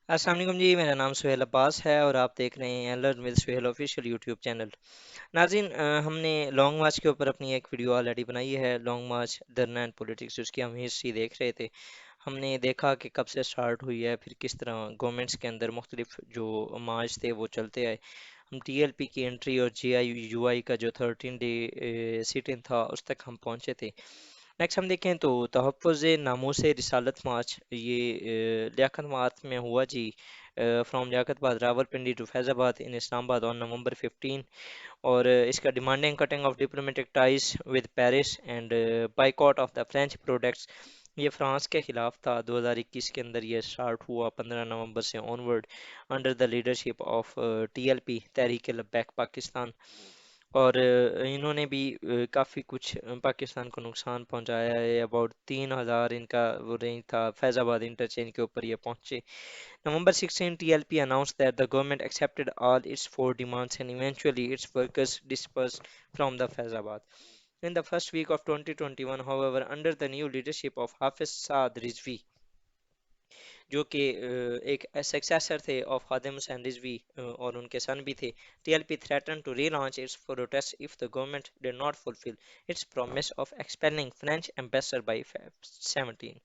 अस्सलाम वालेकुम जी। मेरा नाम सुहेल अब्बास है और आप देख रहे हैं learn with Suhail official YouTube channel. नाज़रीन, हमने लॉन्ग मार्च के ऊपर अपनी एक वीडियो ऑलरेडी बनाई है। लॉन्ग मार्च धरना एंड पॉलिटिक्स, उसकी हम हिस्ट्री देख रहे थे। हमने देखा कि कब से स्टार्ट हुई है, फिर किस तरह गवर्नमेंट्स के अंदर मुख्तलिफ जो मार्च थे वो चलते आए। हम टीएलपी की एंट्री और जीआई यूआई का जो 13 डे सिट इन था उस तक हम पहुंचे थे। नेक्स्ट हम देखें तो तहफ़्फ़ुज़ नामूस रिसालत मार्च, ये लियाकतबाद में हुआ जी। From Liaquatabad Rawalpindi to Faizabad in Islamabad on November 15। और इसका demanding cutting off diplomatic ties with Paris and boycott of the French products. ये फ्रांस के खिलाफ था। 2021 के अंदर ये स्टार्ट हुआ 15 नवंबर से onward under the leadership of TLP Tehreek Labbaik Pakistan. और इन्होंने भी काफ़ी कुछ पाकिस्तान को नुकसान पहुंचाया है। अबाउट 3,000 इनका वो रेंज था। फैज़ाबाद इंटरचेंज के ऊपर ये पहुंचे। November 16, TLP announced that the government accepted all its four demands and eventually its workers dispersed from the Faizabad. In the first week of 2021, however, under the new leadership of Hafiz Saad Rizvi, जो कि एक successor थे of खादिम हुसैन रिजवी और उनके सन भी थे, TLP threatened to relaunch its protest if the government did not fulfill its promise of expelling French ambassador by Feb 17।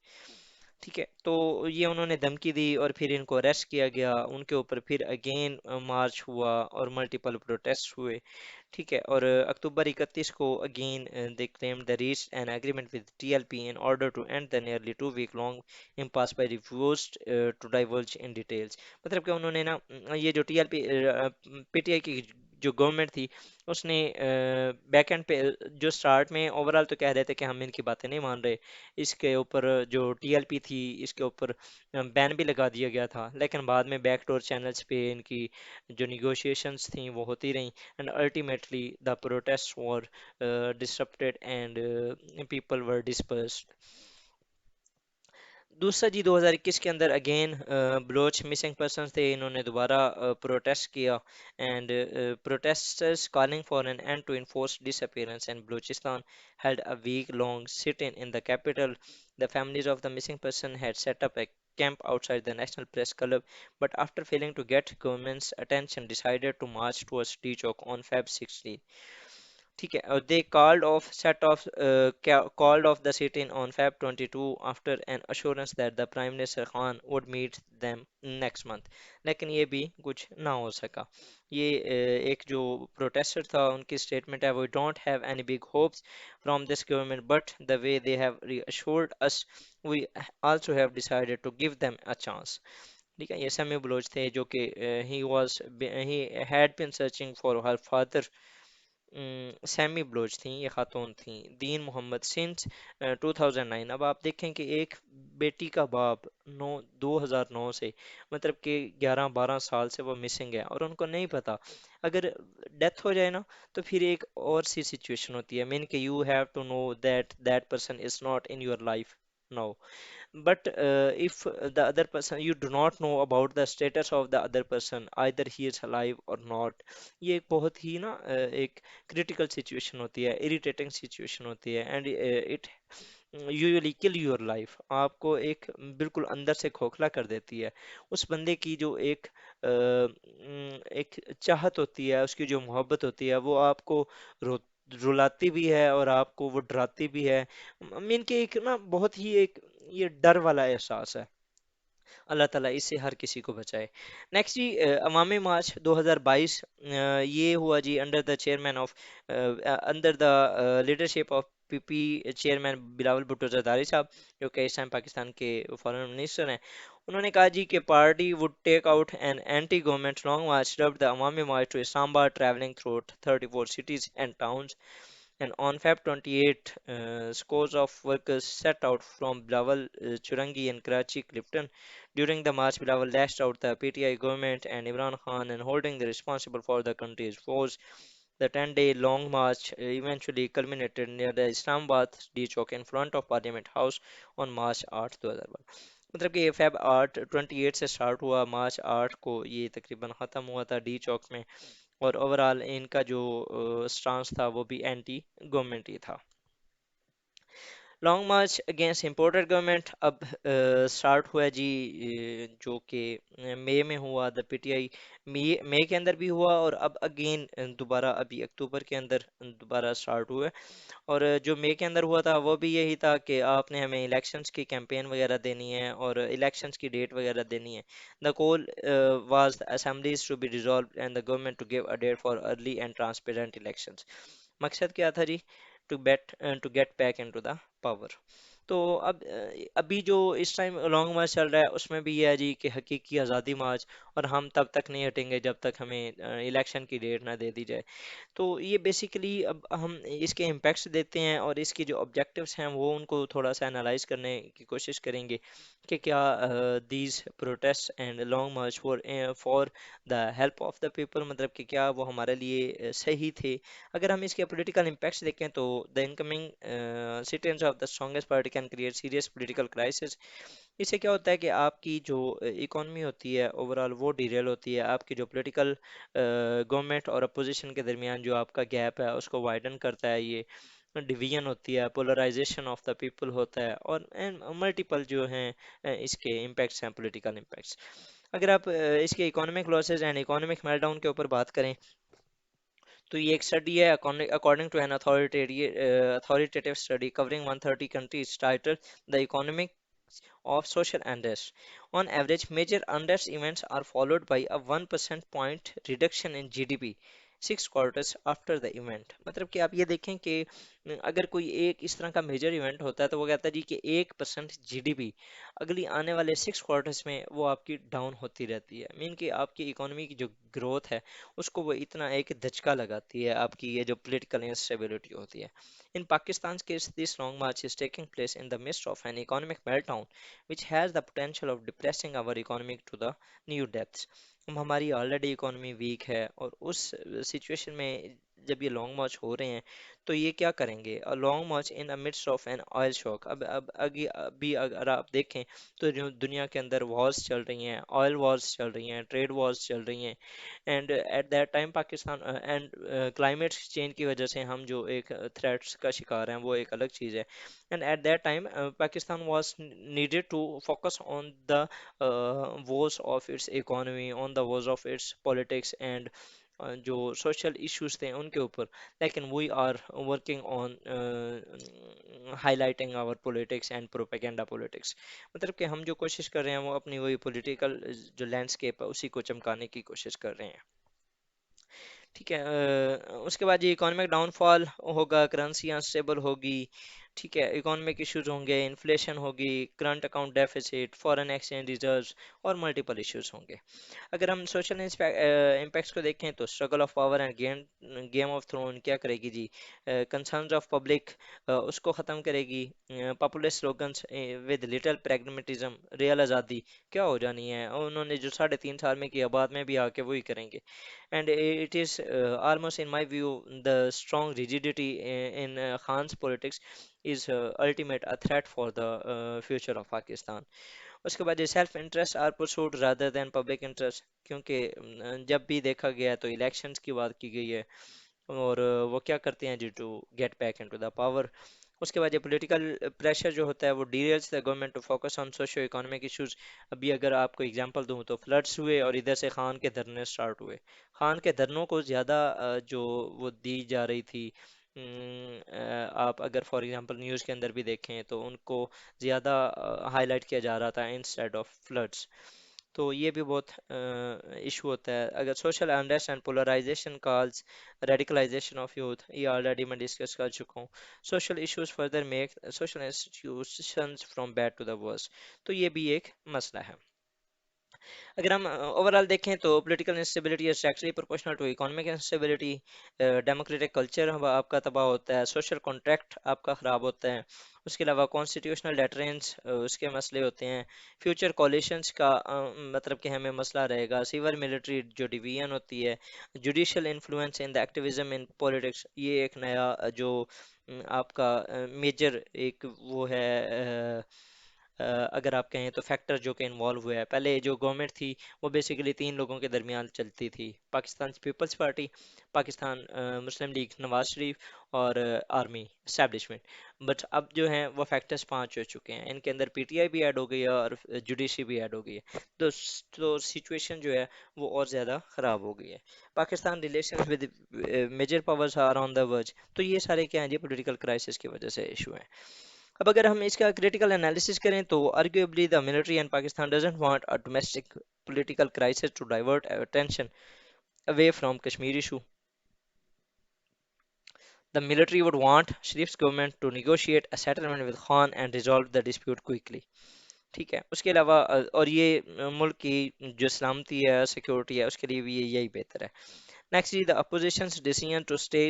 ठीक है, तो ये उन्होंने धमकी दी और फिर इनको अरेस्ट किया गया। उनके ऊपर फिर अगेन मार्च हुआ और मल्टीपल प्रोटेस्ट हुए। ठीक है, और अक्टूबर 31 को again they claimed the reach an agreement with TLP in order to end the nearly 2 week long impasse by refused to diverge in details. मतलब कि उन्होंने ना ये जो टीएलपी पीटीआई की जो गवर्नमेंट थी उसने बैक एंड पे जो स्टार्ट में ओवरऑल तो कह रहे थे कि हम इनकी बातें नहीं मान रहे। इसके ऊपर जो टीएलपी थी इसके ऊपर बैन भी लगा दिया गया था, लेकिन बाद में बैकडोर चैनल्स पे इनकी जो निगोशिएशंस थी वो होती रहीं and ultimately the protest were disrupted and people were dispersed. दूसरा जी, 2021 के अंदर अगेन बलोच मिसिंग पर्सन थे। इन्होंने दोबारा प्रोटेस्ट किया and protesters calling for an end to enforce disappearance and Balochistan held a week-long sit-in in the capital. The families of the missing person had set up a camp outside the National Press Club, but after failing to get government's attention, decided to march towards T-Chowk on Feb 16। ठीक है, और they called off the sit-in on Feb 22 after an assurance that the Prime Minister Khan would meet them next month। लेकिन ये भी कुछ ना हो सका। ये एक जो प्रोटेस्टर था उनकी स्टेटमेंट है, we don't have any big hopes from this government but the way they have reassured us we also have decided to give them a chance। ठीक है, ये समी बलोच थे जो कि he had been searching for her father। Sammi Baloch थी, ये खातून थी। दीन मोहम्मद सिंस 2009। अब आप देखें कि एक बेटी का बाप 2009 से, मतलब कि 11-12 साल से वो मिसिंग है और उनको नहीं पता। अगर डेथ हो जाए ना तो फिर एक और सी सिचुएशन होती है, मीन कि you have to know that that person is not in your life now. But if the other person, you do not know about the status of the other person, either he is alive or not। ये एक बहुत ही ना एक critical situation होती है, irritating situation होती है and it usually kill your life. आपको एक बिल्कुल अंदर से खोखला कर देती है। उस बंदे की जो एक चाहत होती है, उसकी जो मोहब्बत होती है वो आपको रो रुलाती भी है और आपको वो डराती भी है। मीन के एक ना बहुत ही एक ये डर वाला एहसास है। अल्लाह ताला इससे हर किसी को बचाए। नेक्स्ट जी, अवामी मार्च 2022, ये हुआ जी under the chairman of under the leadership of PP chairman Bilawal Bhutto Zardari साहब, जो कि इस टाइम पाकिस्तान के फॉरेन मिनिस्टर हैं। उन्होंने कहा जी कि party would take out an anti government long march dubbed the Awami march to Islamabad travelling through 34 cities and towns। And on Feb 28, scores of workers set out from Bilawal, Churangi and Karachi, Clifton. During the march, Bilawal lashed out the PTI government and Imran Khan and holding the responsible for the country's woes. The 10-day long march eventually culminated near the Islamabad D Chowk in front of Parliament House on March 8, 2001। मतलब कि ये Feb 8 28 से start हुआ, मार्च 8 को ये तकरीबन ख़त्म हुआ था डी चौक में। और ओवरऑल इनका जो स्टांस था वो भी एंटी गवर्नमेंट ही था। लॉन्ग मार्च अगेंस्ट इम्पोर्टेड गवर्नमेंट अब स्टार्ट हुआ है जी, जो कि मई में हुआ। द पीटीआई मई के अंदर भी हुआ और अब अगेन दोबारा अभी अक्टूबर के अंदर दोबारा स्टार्ट हुआ है। और जो मई के अंदर हुआ था वो भी यही था कि आपने हमें इलेक्शंस की कैंपेन वगैरह देनी है और इलेक्शंस की डेट वगैरह देनी है। The call was the assemblies to be dissolved and the government to give a date for early and transparent elections. मकसद क्या था जी? To get back into the power. तो अब अभी जो इस टाइम लॉन्ग मार्च चल रहा है उसमें भी ये है जी कि हकीकी आज़ादी मार्च, और हम तब तक नहीं हटेंगे जब तक हमें इलेक्शन की डेट ना दे दी जाए। तो ये बेसिकली अब हम इसके इम्पैक्ट्स देते हैं और इसके जो ऑब्जेक्टिव्स हैं वो उनको थोड़ा सा एनालाइज करने की कोशिश करेंगे कि क्या these protest and long March for the help of the people, मतलब कि क्या वो हमारे लिए सही थे। अगर हम इसके पॉलिटिकल इम्पैक्ट्स देखें तो the incoming citizens of the strongest party can create serious political crisis. इससे क्या होता है कि आपकी जो इकोनॉमी होती है ओवरऑल वो डिरेल होती है, आपकी जो पॉलिटिकल गवर्नमेंट और अपोजिशन के दरमियान जो आपका गैप है उसको वाइडन करता है। ये डिवीजन होती है, पोलराइजेशन ऑफ द पीपल होता है, और मल्टीपल जो हैं इसके इम्पैक्ट्स हैं, पॉलिटिकल इम्पैक्ट्स। अगर आप इसके economic losses and economic meltdown के ऊपर बात करें तो ये एक स्टडी है according to an authoritative study covering 130 countries title the economic of social unrest. On average, major unrest events are followed by a 1% point reduction in GDP 6 quarters after the event। मतलब कि आप ये देखें कि अगर कोई एक इस तरह का मेजर इवेंट होता है तो वो कहता है जी कि 1% जीडीपी अगली आने वाले 6 क्वार्टर्स में वो आपकी डाउन होती रहती है। मीन कि आपकी इकोनॉमी की जो ग्रोथ है उसको वो इतना एक धचका लगाती है, आपकी ये जो पोलिटिकल इंस्टेबिलिटी होती है। In Pakistan's case, this long march is taking place in the midst of an economic meltdown, which has the potential of depressing our economy to the new depths। हम हमारी ऑलरेडी इकोनॉमी वीक है और उस situation में जब ये long मार्च हो रहे हैं तो ये क्या करेंगे? A long March in the midst of an oil shock. अब अगी अभी अगर आप देखें तो जो दुनिया के अंदर वॉर्स चल रही हैं, ऑयल वॉर्स चल रही हैं, ट्रेड वॉर्स चल रही हैं, and at that time Pakistan and climate change की वजह से हम जो एक थ्रेट्स का शिकार हैं वो एक अलग चीज़ है। And at that time Pakistan was needed to focus on the woes of its economy, on the woes of its politics and जो सोशल इश्यूज थे उनके ऊपर। लेकिन we are working on highlighting our politics and propaganda politics. मतलब कि हम जो कोशिश कर रहे हैं वो अपनी वही पॉलिटिकल जो लैंडस्केप है उसी को चमकाने की कोशिश कर रहे हैं। ठीक है, उसके बाद ये इकोनॉमिक डाउनफॉल होगा, करेंसी अनस्टेबल होगी। ठीक है, इकोनॉमिक इश्यूज होंगे, इन्फ्लेशन होगी, current account deficit, foreign exchange reserves और मल्टीपल इश्यूज होंगे। अगर हम सोशल इम्पैक्ट्स को देखें तो struggle of power and game of throne क्या करेगी जी? कंसर्न्स ऑफ पब्लिक उसको ख़त्म करेगी। Populist slogans with little pragmatism, real आज़ादी क्या हो जानी है? और उन्होंने जो 3.5 साल में किया बाद में भी आके वही करेंगे। And it is almost in my view the strong rigidity in Khan's politics is ultimate a threat for the future of Pakistan। उसके बाद ये self interest are pursued rather than public interest, क्योंकि जब भी देखा गया है तो इलेक्शंस की बात की गई है और वो क्या करते हैं जी to get back into the power. उसके बाद ये पॉलिटिकल प्रेशर जो होता है वो derails the government to focus on socio economic issues. अभी अगर आपको एग्जांपल दूं तो फ्लड्स हुए और इधर से खान के धरने स्टार्ट हुए। खान के धरनों को ज़्यादा जो वो दी जा रही थी, आप अगर फॉर एग्जांपल न्यूज़ के अंदर भी देखें तो उनको ज़्यादा हाईलाइट किया जा रहा था इंस्टेड ऑफ फ्लड्स। तो ये भी बहुत इशू होता है। अगर social unrest and polarization calls radicalization of youth, ये ऑलरेडी मैं डिस्कस कर चुका हूँ। Social issues further make social institutions from bad to the worst, तो ये भी एक मसला है। अगर हम ओवरऑल देखें तो political instability is directly proportional to economic instability. Democratic culture आपका तबाह होता है, सोशल कॉन्ट्रैक्ट आपका ख़राब होता है। उसके अलावा कॉन्स्टिट्यूशनल डेटरेंस उसके मसले होते हैं। फ्यूचर कोलिशंस का मतलब कि हमें मसला रहेगा। सिविल मिलिट्री जो डिवीजन होती है, judicial influence in the activism in politics, ये एक नया जो आपका मेजर एक वो है अगर आप कहें तो फैक्टर जो कि इन्वॉल्व हुए हैं। पहले जो गवर्नमेंट थी वो बेसिकली तीन लोगों के दरमियान चलती थी, पाकिस्तान पीपल्स पार्टी, पाकिस्तान मुस्लिम लीग नवाज शरीफ, और आर्मी इस्टेब्लिशमेंट। बट अब जो है वो फैक्टर्स पांच हो चुके हैं, इनके अंदर पीटीआई भी ऐड हो गई है और जुडिशरी भी ऐड हो गई है। तो सिचुएशन जो है वो और ज़्यादा ख़राब हो गई है। Pakistan relation with major powers are on the verge, तो ये सारे क्या हैं जी, पॉलिटिकल क्राइसिस की वजह से इशू हैं। अब अगर हम इसका क्रिटिकल एनालिसिस करें तो arguably the military and Pakistan doesn't want a domestic political crisis to divert attention away from Kashmir issue. The military would want Sharif's government to negotiate a settlement with Khan and resolve the dispute quickly. ठीक है, उसके अलावा और ये मुल्क की जो सलामती है, सिक्योरिटी है, उसके लिए भी यही बेहतर है। Next is the opposition's decision to stay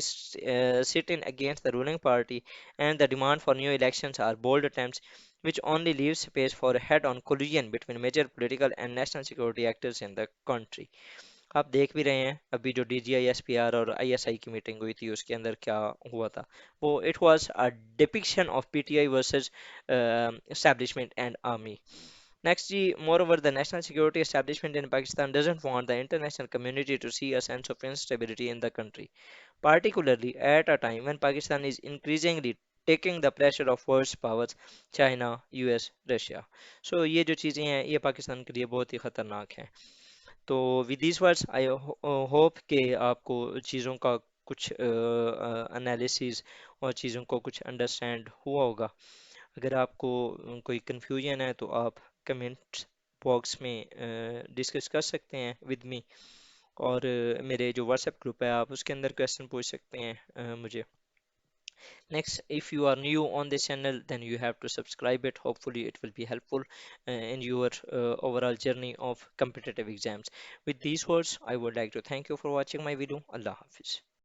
sit in against the ruling party and the demand for new elections are bold attempts which only leave space for a head-on collision between major political and national security actors in the country. आप देख भी रहे हैं अभी जो DJI SPR और ISI की meeting हुई थी उसके अंदर क्या हुआ था। वो it was a depiction of PTI versus establishment and army. Next, moreover, the national security establishment in Pakistan doesn't want the international community to see a sense of instability in the country, particularly at a time when Pakistan is increasingly taking the pressure of world powers, China, US, Russia. So ये जो चीज़ें हैं ये पाकिस्तान के लिए बहुत ही ख़तरनाक हैं। तो with this words I hope कि आपको चीज़ों का कुछ एनालिसिस और चीज़ों को कुछ अंडरस्टैंड हुआ होगा। अगर आपको कोई कंफ्यूजन है तो आप कमेंट बॉक्स में डिस्कस कर सकते हैं विद मी, और मेरे जो व्हाट्सएप ग्रुप है आप उसके अंदर क्वेश्चन पूछ सकते हैं मुझे। Next, if you are new on this channel, then you have to subscribe it. Hopefully, it will be helpful in your overall journey of competitive exams. With these words, I would like to thank you for watching my video. Allah Hafiz.